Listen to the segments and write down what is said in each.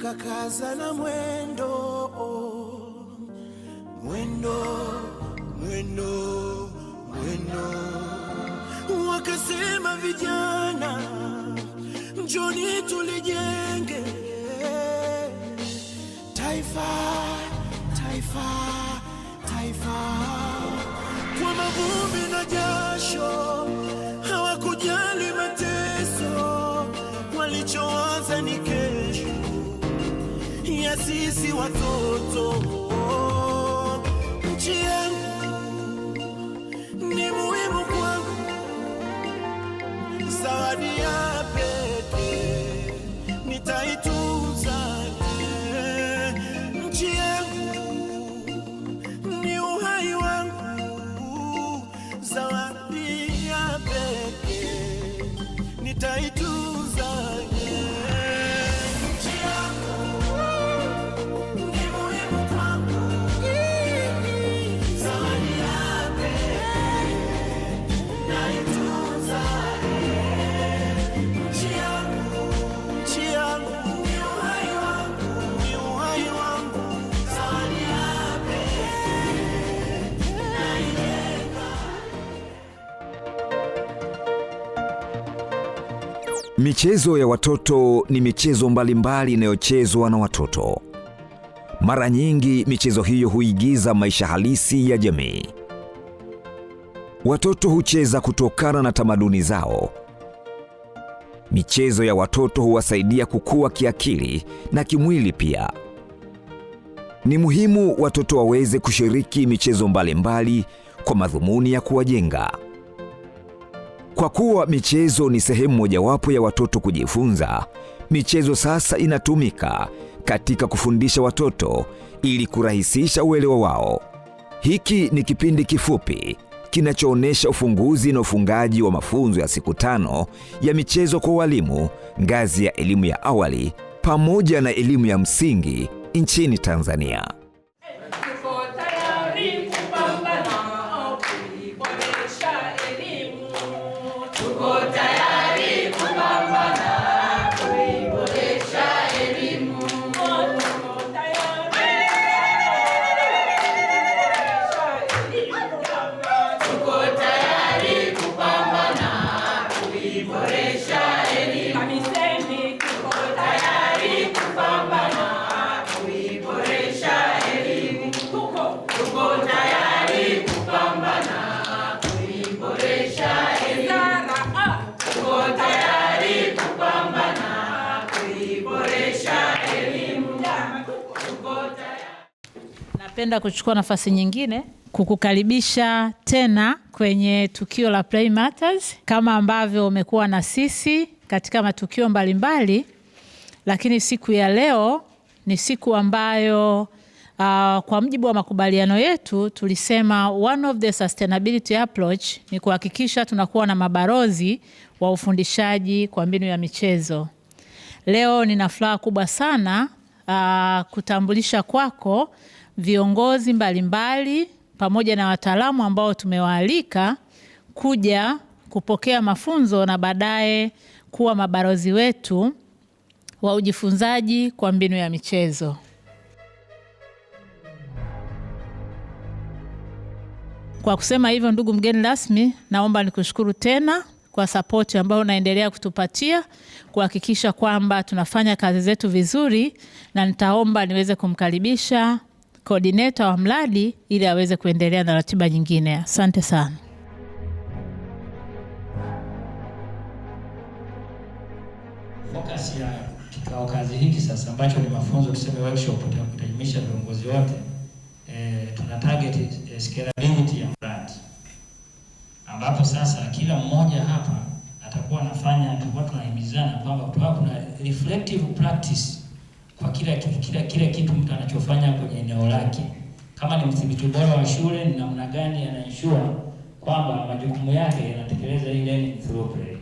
wakakaza na mwendo, wakasema vijana, njoni tulijenge taifa. Kwa mavumbi na jasho, hawakujali mateso, walichowaza ni kesho ya sisi watoto. Nchi yangu ni muhimu kwangu, zawadi ya pekee nitaitunza. Nchi yangu ni uhai wangu, zawadi ya pekee nitaitunza. Michezo ya watoto ni michezo mbalimbali inayochezwa na watoto. Mara nyingi michezo hiyo huigiza maisha halisi ya jamii. Watoto hucheza kutokana na tamaduni zao. Michezo ya watoto huwasaidia kukua kiakili na kimwili pia. Ni muhimu watoto waweze kushiriki michezo mbalimbali kwa madhumuni ya kuwajenga. Kwa kuwa michezo ni sehemu mojawapo ya watoto kujifunza, michezo sasa inatumika katika kufundisha watoto ili kurahisisha uelewa wao. Hiki ni kipindi kifupi kinachoonesha ufunguzi na ufungaji wa mafunzo ya siku 5 ya michezo kwa walimu ngazi ya elimu ya awali pamoja na elimu ya msingi nchini Tanzania. Napenda kuchukua nafasi nyingine kukukaribisha tena kwenye tukio la Play Matters, kama ambavyo umekuwa na sisi katika matukio mbalimbali, lakini siku ya leo ni siku ambayo kwa mujibu wa makubaliano yetu tulisema one of the sustainability approach ni kuhakikisha tunakuwa na mabalozi wa ufundishaji kwa mbinu ya michezo. Leo nina furaha kubwa sana kutambulisha kwako viongozi mbalimbali pamoja na wataalamu ambao tumewaalika kuja kupokea mafunzo na baadaye kuwa mabalozi wetu wa ujifunzaji kwa mbinu ya michezo. Kwa kusema hivyo, ndugu mgeni rasmi, naomba nikushukuru tena kwa support ambayo unaendelea kutupatia kuhakikisha kwamba tunafanya kazi zetu vizuri, na nitaomba niweze kumkaribisha coordinator wa mradi ili aweze kuendelea na ratiba nyingine. Asante sana. Focus ya kikao kazi hiki sasa ambacho ni mafunzo, tuseme workshop, tutaelimisha viongozi wote. Tuna target scalability ya mradi, ambapo sasa kila mmoja hapa atakuwa anafanya, tutakuwa tunahimizana kwamba kuna reflective practice kwa kila kitu mtu anachofanya kwenye eneo lake. Kama ni mdhibiti bora wa shule, ni namna gani anaensure kwamba majukumu yake yanatekeleza ile learning through play.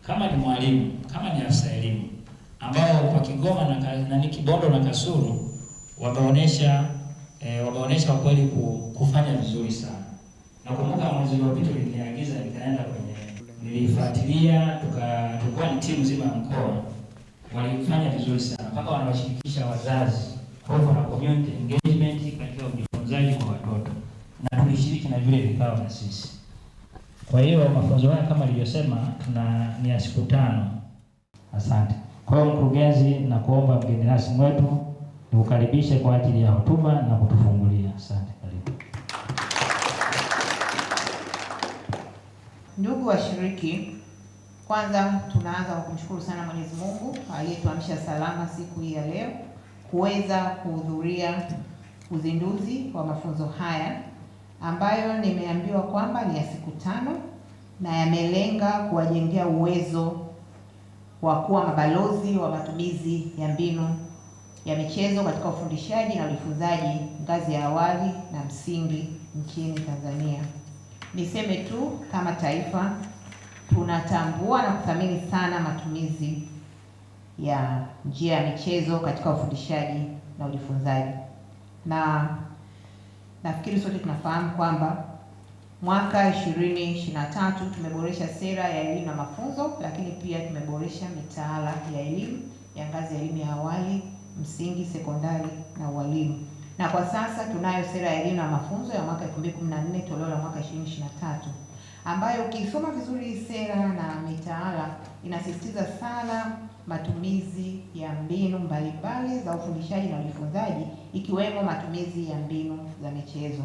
Kama ni mwalimu, kama ni afisa elimu, ambao kwa Kigoma na Kibondo na Kasulu wameonesha kwa kweli kufanya vizuri sana. Nakumbuka mwezi uliopita niliagiza nikaenda nilifuatilia, tulikuwa ni timu nzima ya mkoa. walifanya vizuri sana mpaka wanawashirikisha wazazi kwa na community engagement katika ujifunzaji kwa watoto, na tulishiriki na vile vikao na sisi. Kwa hiyo mafunzo haya kama nilivyosema ni ya siku 5. Asante. Kwa hiyo mkurugenzi, na kuomba mgeni rasmi wetu nikukaribishe kwa ajili ya hotuba na kutufungulia. Asante. Karibu. Ndugu washiriki, kwanza tunaanza kwa kumshukuru sana Mwenyezi Mungu aliyetuamsha salama siku hii ya leo kuweza kuhudhuria uzinduzi wa mafunzo haya ambayo nimeambiwa kwamba ni ya siku 5 na yamelenga kuwajengea uwezo wa kuwa mabalozi wa matumizi ya mbinu ya michezo katika ufundishaji na ujifunzaji ngazi ya awali na msingi nchini Tanzania. Niseme tu kama taifa tunatambua na kuthamini sana matumizi ya njia ya michezo katika ufundishaji na ujifunzaji. Na nafikiri sote tunafahamu kwamba mwaka 2023 tumeboresha sera ya elimu na mafunzo, lakini pia tumeboresha mitaala ya elimu ya ngazi ya elimu ya awali, msingi, sekondari na ualimu. Na kwa sasa tunayo sera ya elimu na mafunzo ya mwaka 2014 toleo la mwaka 2023 ambayo ukisoma vizuri sera na mitaala inasisitiza sana matumizi ya mbinu mbalimbali za ufundishaji na ujifunzaji ikiwemo matumizi ya mbinu za michezo.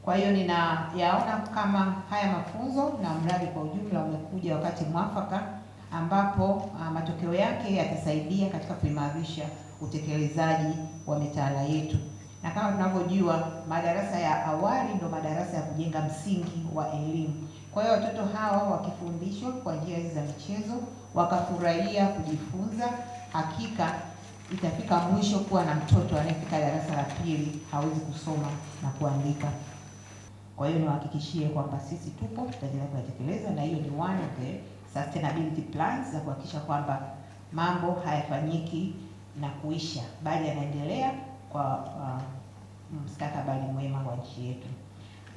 Kwa hiyo ninayaona kama haya mafunzo na mradi kwa ujumla umekuja wakati mwafaka ambapo matokeo yake yatasaidia katika kuimarisha utekelezaji wa mitaala yetu. Na kama tunavyojua, madarasa ya awali ndio madarasa ya kujenga msingi wa elimu. Kwa hiyo watoto hawa wakifundishwa kwa njia hizi za michezo, wakafurahia kujifunza, hakika itafika mwisho kuwa na mtoto anayefika darasa la 2 hawezi kusoma na kuandika. Kwa hiyo niwahakikishie kwamba sisi tupo, tutaendelea kuyatekeleza, na hiyo ni one of the sustainability plans za kuhakikisha kwamba mambo hayafanyiki na kuisha, bali yanaendelea kwa mustakabali mwema wa nchi yetu.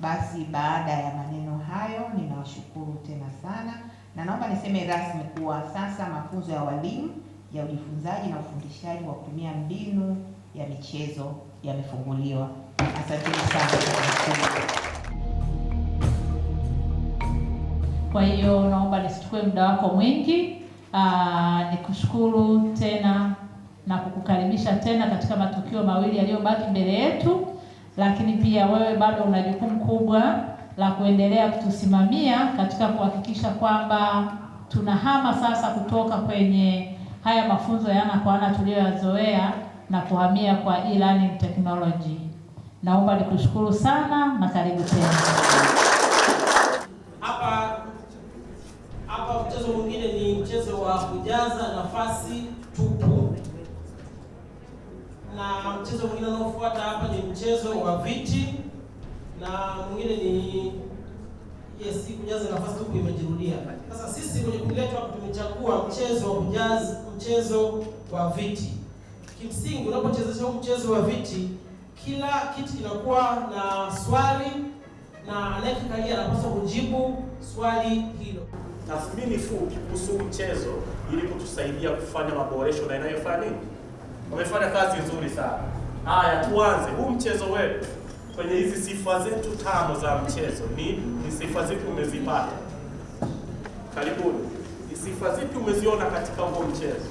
Basi baada ya maneno hayo, ninawashukuru tena sana, na naomba niseme rasmi kuwa sasa mafunzo ya walimu ya ujifunzaji na ufundishaji wa kutumia mbinu ya michezo yamefunguliwa. Asanteni sana. Kwa hiyo naomba nisichukue muda wako mwingi, nikushukuru tena na kukukaribisha tena katika matukio mawili yaliyobaki mbele yetu, lakini pia wewe bado una jukumu kubwa la kuendelea kutusimamia katika kuhakikisha kwamba tunahama sasa kutoka kwenye haya mafunzo ya ana kwa ana tuliyoyazoea na kuhamia kwa e-learning technology. Naomba nikushukuru sana na karibu tena. Hapa mchezo mwingine ni mchezo wa kujaza nafasi tupu, na mchezo mwingine unaofuata hapa ni mchezo wa viti, na mwingine ni kujaza nafasi tupu imejirudia. Sasa sisi kwenye kundi letu hapa tumechagua mchezo wa kujaza, mchezo wa viti. Kimsingi unapochezesha mchezo wa viti, kila kiti kinakuwa na swali na anayekalia anapaswa kujibu swali hilo. Tathmini fupi kuhusu mchezo ili kutusaidia kufanya maboresho na inayofanya nini? Wamefanya kazi nzuri sana. Haya, tuanze. Huu mchezo wetu kwenye hizi sifa zetu 5 za mchezo ni sifa zipi umezipata? Karibuni. Ni sifa zipi umeziona katika huo mchezo?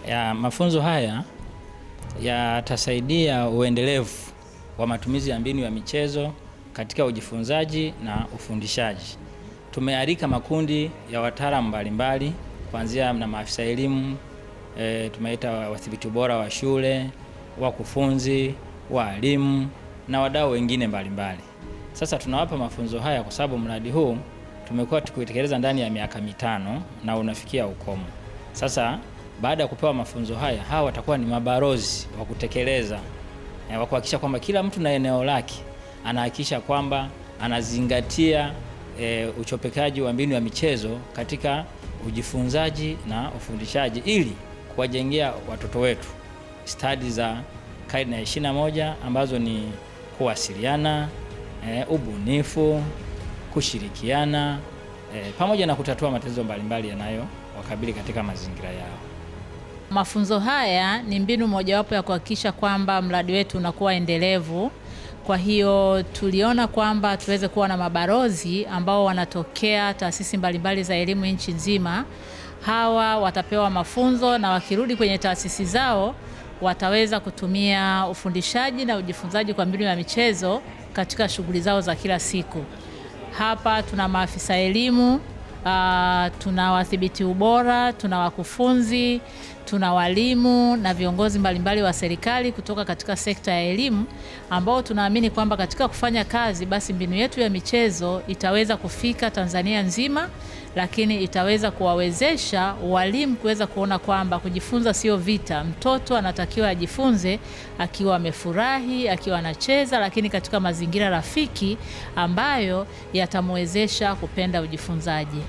Ya mafunzo haya yatasaidia uendelevu wa matumizi ya mbinu ya michezo katika ujifunzaji na ufundishaji. Tumealika makundi ya wataalamu mbalimbali kuanzia na maafisa elimu, tumeita wadhibiti bora wa shule, wakufunzi, walimu na wadau wengine mbalimbali. Sasa tunawapa mafunzo haya kwa sababu mradi huu tumekuwa tukitekeleza ndani ya miaka 5 na unafikia ukomo. Sasa baada ya kupewa mafunzo haya, hawa watakuwa ni mabalozi wa kutekeleza, wa kuhakikisha kwamba kila mtu na eneo lake anahakikisha kwamba anazingatia uchopekaji wa mbinu ya michezo katika ujifunzaji na ufundishaji ili kuwajengea watoto wetu stadi za karne ya 21 ambazo ni kuwasiliana, ubunifu, kushirikiana, pamoja na kutatua matatizo mbalimbali yanayowakabili katika mazingira yao. Mafunzo haya ni mbinu mojawapo ya kuhakikisha kwamba mradi wetu unakuwa endelevu. Kwa hiyo tuliona kwamba tuweze kuwa na mabalozi ambao wanatokea taasisi mbalimbali za elimu nchi nzima. Hawa watapewa mafunzo na wakirudi kwenye taasisi zao wataweza kutumia ufundishaji na ujifunzaji kwa mbinu ya michezo katika shughuli zao za kila siku. Hapa tuna maafisa elimu, tuna wadhibiti ubora, tuna wakufunzi, tuna walimu na viongozi mbalimbali wa serikali kutoka katika sekta ya elimu, ambao tunaamini kwamba katika kufanya kazi basi mbinu yetu ya michezo itaweza kufika Tanzania nzima, lakini itaweza kuwawezesha walimu kuweza kuona kwamba kujifunza sio vita. Mtoto anatakiwa ajifunze akiwa amefurahi, akiwa anacheza, lakini katika mazingira rafiki ambayo yatamwezesha kupenda ujifunzaji.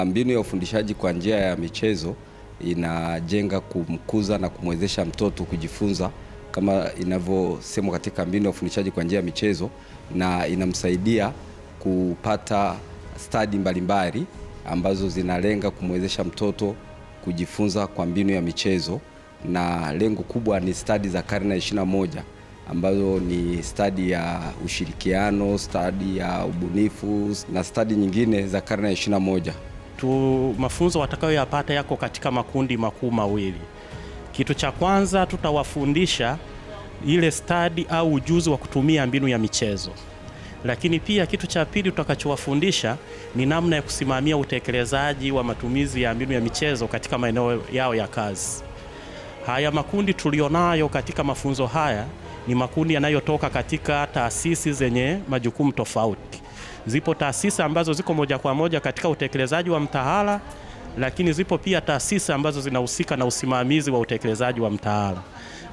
Mbinu ya ufundishaji kwa njia ya michezo inajenga kumkuza na kumwezesha mtoto kujifunza kama inavyosemwa katika mbinu ya ufundishaji kwa njia ya michezo, na inamsaidia kupata stadi mbalimbali ambazo zinalenga kumwezesha mtoto kujifunza kwa mbinu ya michezo, na lengo kubwa ni stadi za karne ya 21 ambazo ni stadi ya ushirikiano, stadi ya ubunifu na stadi nyingine za karne ya 21. Mafunzo watakayoyapata yako katika makundi makuu mawili. Kitu cha kwanza, tutawafundisha ile stadi au ujuzi wa kutumia mbinu ya michezo. Lakini pia kitu cha pili tutakachowafundisha ni namna ya kusimamia utekelezaji wa matumizi ya mbinu ya michezo katika maeneo yao ya kazi. Haya makundi tulionayo katika mafunzo haya ni makundi yanayotoka katika taasisi zenye majukumu tofauti. Zipo taasisi ambazo ziko moja kwa moja katika utekelezaji wa mtaala, lakini zipo pia taasisi ambazo zinahusika na usimamizi wa utekelezaji wa mtaala,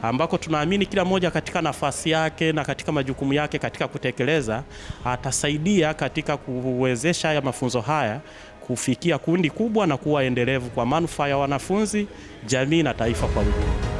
ambako tunaamini kila moja katika nafasi yake na katika majukumu yake katika kutekeleza atasaidia katika kuwezesha haya mafunzo haya kufikia kundi kubwa na kuwa endelevu kwa manufaa ya wanafunzi, jamii na taifa kwa ujumla.